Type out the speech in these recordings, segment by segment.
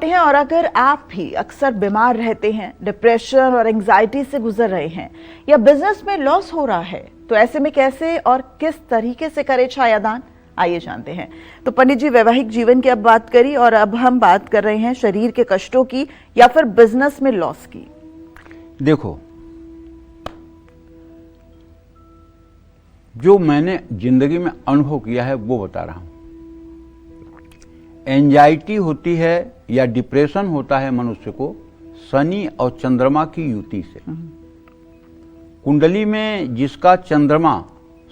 जाते हैं। और अगर आप भी अक्सर बीमार रहते हैं, डिप्रेशन और एंजाइटी से गुजर रहे हैं, या बिजनेस में लॉस हो रहा है, तो ऐसे में कैसे और किस तरीके से करें छायादान, आइए जानते हैं। तो पंडित जी, वैवाहिक जीवन की अब बात करी और अब हम बात कर रहे हैं शरीर के कष्टों की या फिर बिजनेस में लॉस की। देखो, जो मैंने जिंदगी में अनुभव किया है वो बता रहा हूं। एंजाइटी होती है या डिप्रेशन होता है मनुष्य को शनि और चंद्रमा की युति से। कुंडली में जिसका चंद्रमा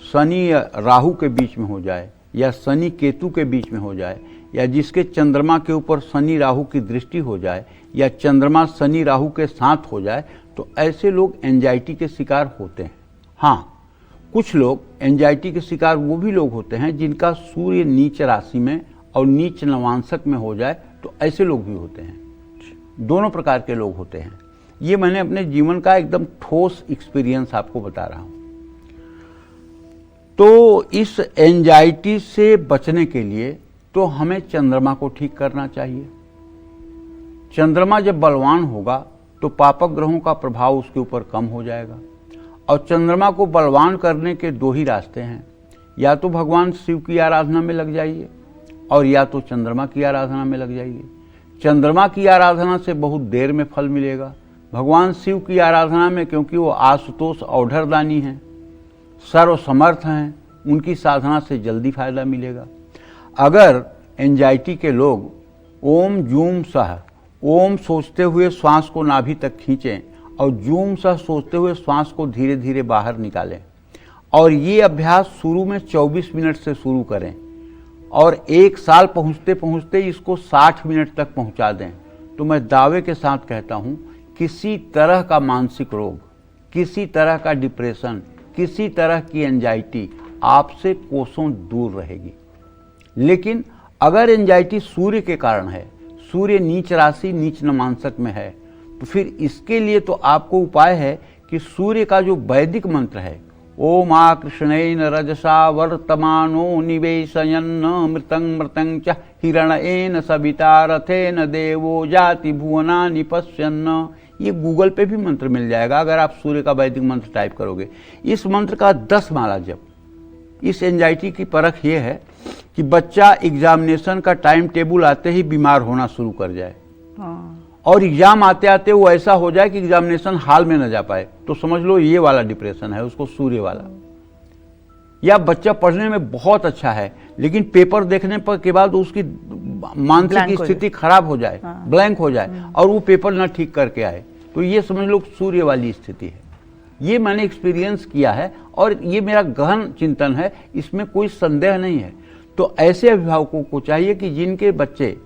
शनि या राहु के बीच में हो जाए, या शनि केतु के बीच में हो जाए, या जिसके चंद्रमा के ऊपर शनि राहु की दृष्टि हो जाए, या चंद्रमा शनि राहु के साथ हो जाए, तो ऐसे लोग एंजाइटी के शिकार होते हैं। हाँ, कुछ लोग एंजाइटी के शिकार वो भी लोग होते हैं जिनका सूर्य नीच राशि में और नीच नवांशक में हो जाए, तो ऐसे लोग भी होते हैं। दोनों प्रकार के लोग होते हैं। ये मैंने अपने जीवन का एकदम ठोस एक्सपीरियंस आपको बता रहा हूं। तो इस एंजाइटी से बचने के लिए तो हमें चंद्रमा को ठीक करना चाहिए। चंद्रमा जब बलवान होगा तो पापक ग्रहों का प्रभाव उसके ऊपर कम हो जाएगा। और चंद्रमा को बलवान करने के दो ही रास्ते हैं, या तो भगवान शिव की आराधना में लग जाइए और या तो चंद्रमा की आराधना में लग जाइए। चंद्रमा की आराधना से बहुत देर में फल मिलेगा। भगवान शिव की आराधना में, क्योंकि वो आशुतोष औढ़रदानी हैं, सर्वसमर्थ हैं, उनकी साधना से जल्दी फायदा मिलेगा। अगर एंजाइटी के लोग ओम जूम सह, ओम सोचते हुए श्वास को नाभि तक खींचें और जूम सह सोचते हुए श्वास को धीरे धीरे बाहर निकालें, और ये अभ्यास शुरू में 24 मिनट से शुरू करें और 1 साल पहुंचते पहुंचते इसको 60 मिनट तक पहुंचा दें, तो मैं दावे के साथ कहता हूं, किसी तरह का मानसिक रोग, किसी तरह का डिप्रेशन, किसी तरह की एंजाइटी आपसे कोसों दूर रहेगी। लेकिन अगर एंजाइटी सूर्य के कारण है, सूर्य नीच राशि नीच नमांसक में है, तो फिर इसके लिए तो आपको उपाय है कि सूर्य का जो वैदिक मंत्र है, ओम आ कृष्णेन रजसा वर्तमानो निवेशयन्न मृतं मृतं च हिरणेन सविता रथेन देवो जाति भुवनानि पश्यन्न, ये गूगल पे भी मंत्र मिल जाएगा अगर आप सूर्य का वैदिक मंत्र टाइप करोगे। इस मंत्र का 10 माला जप। इस एंजाइटी की परख ये है कि बच्चा एग्जामिनेशन का टाइम टेबल आते ही बीमार होना शुरू कर जाए, और एग्जाम आते आते वो ऐसा हो जाए कि एग्जामिनेशन हॉल में न जा पाए, तो समझ लो ये वाला डिप्रेशन है, उसको सूर्य वाला। या बच्चा पढ़ने में बहुत अच्छा है लेकिन पेपर देखने पर के बाद उसकी मानसिक स्थिति खराब हो जाए, ब्लैंक हो जाए, और वो पेपर न ठीक करके आए, तो ये समझ लो सूर्य वाली स्थिति है। ये मैंने एक्सपीरियंस किया है और ये मेरा गहन चिंतन है, इसमें कोई संदेह नहीं है। तो ऐसे अभिभावकों को चाहिए कि जिनके बच्चे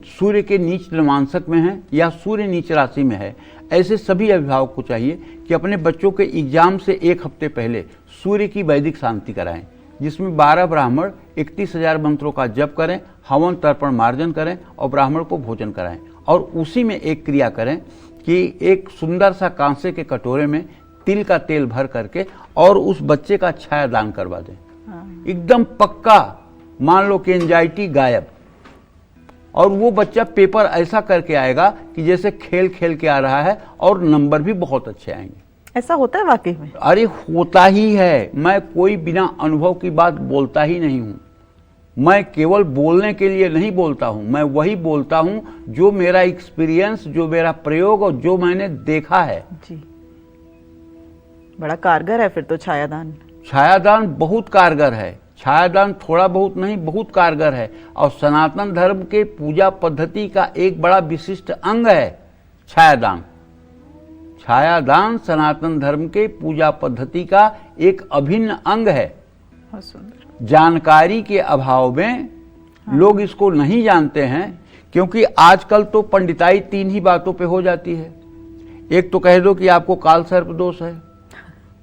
सूर्य के नीच नवांशक में हैं या सूर्य नीच राशि में है, ऐसे सभी अभिभावक को चाहिए कि अपने बच्चों के एग्जाम से 1 हफ्ते पहले सूर्य की वैदिक शांति कराएं, जिसमें 12 ब्राह्मण 31,000 मंत्रों का जप करें, हवन तर्पण मार्जन करें और ब्राह्मण को भोजन कराएं। और उसी में एक क्रिया करें कि एक सुंदर सा कांसे के कटोरे में तिल का तेल भर करके और उस बच्चे का छाया दान करवा दें। एकदम पक्का मान लो कि एंजाइटी गायब, और वो बच्चा पेपर ऐसा करके आएगा कि जैसे खेल खेल के आ रहा है, और नंबर भी बहुत अच्छे आएंगे। ऐसा होता है वाकई में? अरे होता ही है। मैं कोई बिना अनुभव की बात बोलता ही नहीं हूं। मैं केवल बोलने के लिए नहीं बोलता हूं, मैं वही बोलता हूं जो मेरा एक्सपीरियंस, जो मेरा प्रयोग और जो मैंने देखा है। जी, बड़ा कारगर है फिर तो छायादान। छायादान बहुत कारगर है। छायादान थोड़ा बहुत नहीं, बहुत कारगर है, और सनातन धर्म के पूजा पद्धति का एक बड़ा विशिष्ट अंग है छायादान। छायादान सनातन धर्म के पूजा पद्धति का एक अभिन्न अंग है। जानकारी के अभाव में लोग इसको नहीं जानते हैं, क्योंकि आजकल तो पंडिताई 3 ही बातों पे हो जाती है। एक तो कह दो कि आपको काल सर्प दोष है,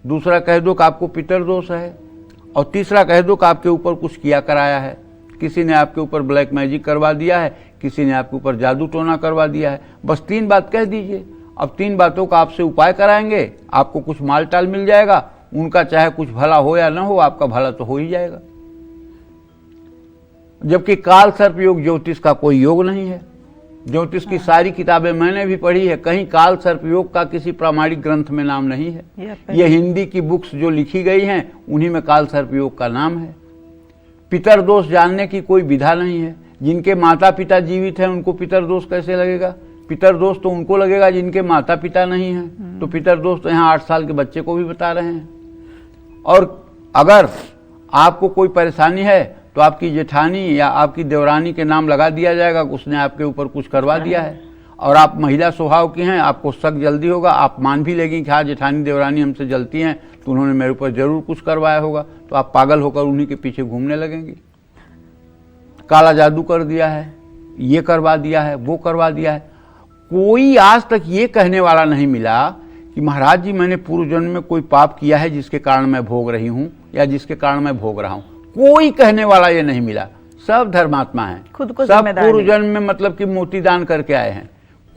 दूसरा कह दो कि आपको पितर दोष है, और तीसरा कह दो कि आपके ऊपर कुछ किया कराया है। किसी ने आपके ऊपर ब्लैक मैजिक करवा दिया है, किसी ने आपके ऊपर जादू टोना करवा दिया है। बस 3 बात कह दीजिए। अब 3 बातों का आपसे उपाय कराएंगे, आपको कुछ माल टाल मिल जाएगा, उनका चाहे कुछ भला हो या ना हो, आपका भला तो हो ही जाएगा। जबकि काल सर्प योग ज्योतिष का कोई योग नहीं है। ज्योतिष की सारी किताबें मैंने भी पढ़ी है, कहीं काल सर्प योग का किसी प्रामाणिक ग्रंथ में नाम नहीं है। ये हिंदी की बुक्स जो लिखी गई हैं उन्हीं में काल सर्प योग का नाम है। पितर दोष जानने की कोई विधा नहीं है। जिनके माता पिता जीवित हैं उनको पितर दोष कैसे लगेगा? पितर दोष तो उनको लगेगा जिनके माता पिता नहीं हैं। तो पितर दोष तो यहाँ 8 साल के बच्चे को भी बता रहे हैं। और अगर आपको कोई परेशानी है तो आपकी जेठानी या आपकी देवरानी के नाम लगा दिया जाएगा, उसने आपके ऊपर कुछ करवा दिया है। और आप महिला स्वभाव की हैं, आपको शक जल्दी होगा, आप मान भी लेंगी कि हाँ जेठानी देवरानी हमसे जलती हैं तो उन्होंने मेरे ऊपर जरूर कुछ करवाया होगा। तो आप पागल होकर उन्हीं के पीछे घूमने लगेंगी। काला जादू कर दिया है, ये करवा दिया है, वो करवा दिया है। कोई आज तक ये कहने वाला नहीं मिला कि महाराज जी मैंने पूर्व जन्म में कोई पाप किया है जिसके कारण मैं भोग रही हूँ या जिसके कारण मैं भोग रहा हूँ। कोई कहने वाला ये नहीं मिला। सब धर्मात्मा हैं, खुद को सब पूर्व जन्म में मतलब कि मोती दान करके आए हैं।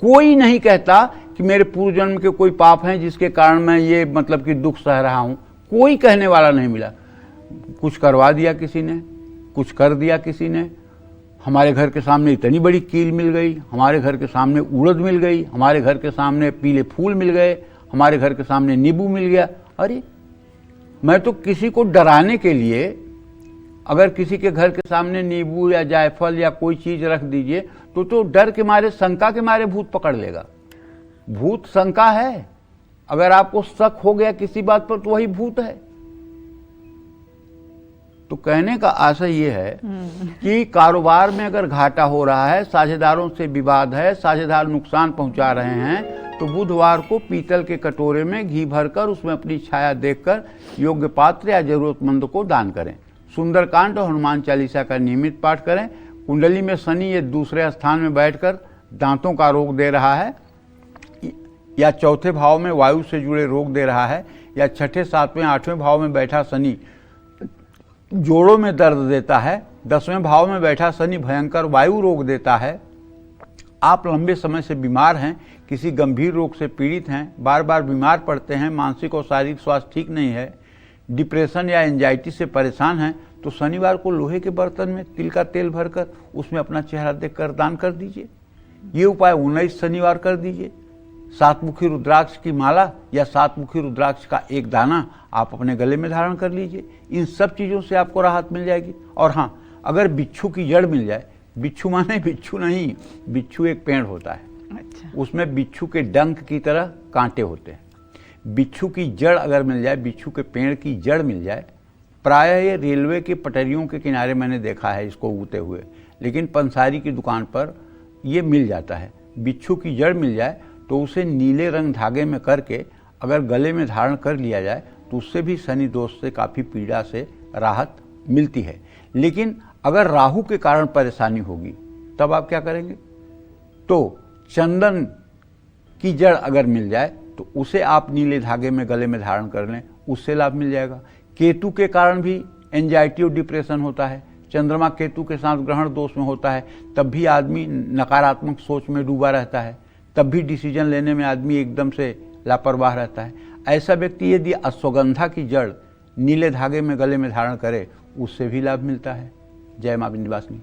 कोई नहीं कहता कि मेरे पूर्व जन्म के कोई पाप हैं जिसके कारण मैं ये मतलब कि दुख सह रहा हूँ। कोई कहने वाला नहीं मिला। कुछ करवा दिया किसी ने, कुछ कर दिया किसी ने। हमारे घर के सामने इतनी बड़ी कील मिल गई, हमारे घर के सामने उड़द मिल गई, हमारे घर के सामने पीले फूल मिल गए, हमारे घर के सामने नींबू मिल गया। अरे मैं तो किसी को डराने के लिए अगर किसी के घर के सामने नींबू या जायफल या कोई चीज रख दीजिए तो डर के मारे, शंका के मारे भूत पकड़ लेगा। भूत शंका है। अगर आपको शक हो गया किसी बात पर तो वही भूत है। तो कहने का आशय ये है कि कारोबार में अगर घाटा हो रहा है, साझेदारों से विवाद है, साझेदार नुकसान पहुंचा रहे हैं, तो बुधवार को पीतल के कटोरे में घी भरकर उसमें अपनी छाया देखकर योग्य पात्र या जरूरतमंद को दान करें। सुंदरकांड और हनुमान चालीसा का नियमित पाठ करें। कुंडली में शनि ये दूसरे स्थान में बैठकर दांतों का रोग दे रहा है, या चौथे भाव में वायु से जुड़े रोग दे रहा है, या छठे, सातवें, आठवें भाव में बैठा शनि जोड़ों में दर्द देता है, 10वें भाव में बैठा शनि भयंकर वायु रोग देता है, आप लंबे समय से बीमार हैं, किसी गंभीर रोग से पीड़ित हैं, बार बार बीमार पड़ते हैं, मानसिक और शारीरिक स्वास्थ्य ठीक नहीं है, डिप्रेशन या एंजाइटी से परेशान हैं, तो शनिवार को लोहे के बर्तन में तिल का तेल भरकर उसमें अपना चेहरा देखकर दान कर दीजिए। ये उपाय 19 शनिवार कर दीजिए। 7 मुखी रुद्राक्ष की माला या 7 मुखी रुद्राक्ष का एक दाना आप अपने गले में धारण कर लीजिए। इन सब चीज़ों से आपको राहत मिल जाएगी। और हाँ, अगर बिच्छू की जड़ मिल जाए, बिच्छू माने बिच्छू नहीं, बिच्छू एक पेड़ होता है। अच्छा। उसमें बिच्छू के डंक की तरह कांटे होते हैं। बिच्छू की जड़ अगर मिल जाए, बिच्छू के पेड़ की जड़ मिल जाए, प्रायः ये रेलवे के पटरियों के किनारे मैंने देखा है इसको उगते हुए, लेकिन पंसारी की दुकान पर ये मिल जाता है। बिच्छू की जड़ मिल जाए तो उसे नीले रंग धागे में करके अगर गले में धारण कर लिया जाए तो उससे भी शनि दोष से काफ़ी पीड़ा से राहत मिलती है। लेकिन अगर राहु के कारण परेशानी होगी तब आप क्या करेंगे? तो चंदन की जड़ अगर मिल जाए तो उसे आप नीले धागे में गले में धारण कर लें, उससे लाभ मिल जाएगा। केतु के कारण भी एंजाइटी और डिप्रेशन होता है। चंद्रमा केतु के साथ ग्रहण दोष में होता है, तब भी आदमी नकारात्मक सोच में डूबा रहता है, तब भी डिसीजन लेने में आदमी एकदम से लापरवाह रहता है। ऐसा व्यक्ति यदि अश्वगंधा की जड़ नीले धागे में गले में धारण करे, उससे भी लाभ मिलता है। जय मां विंध्यवासिनी।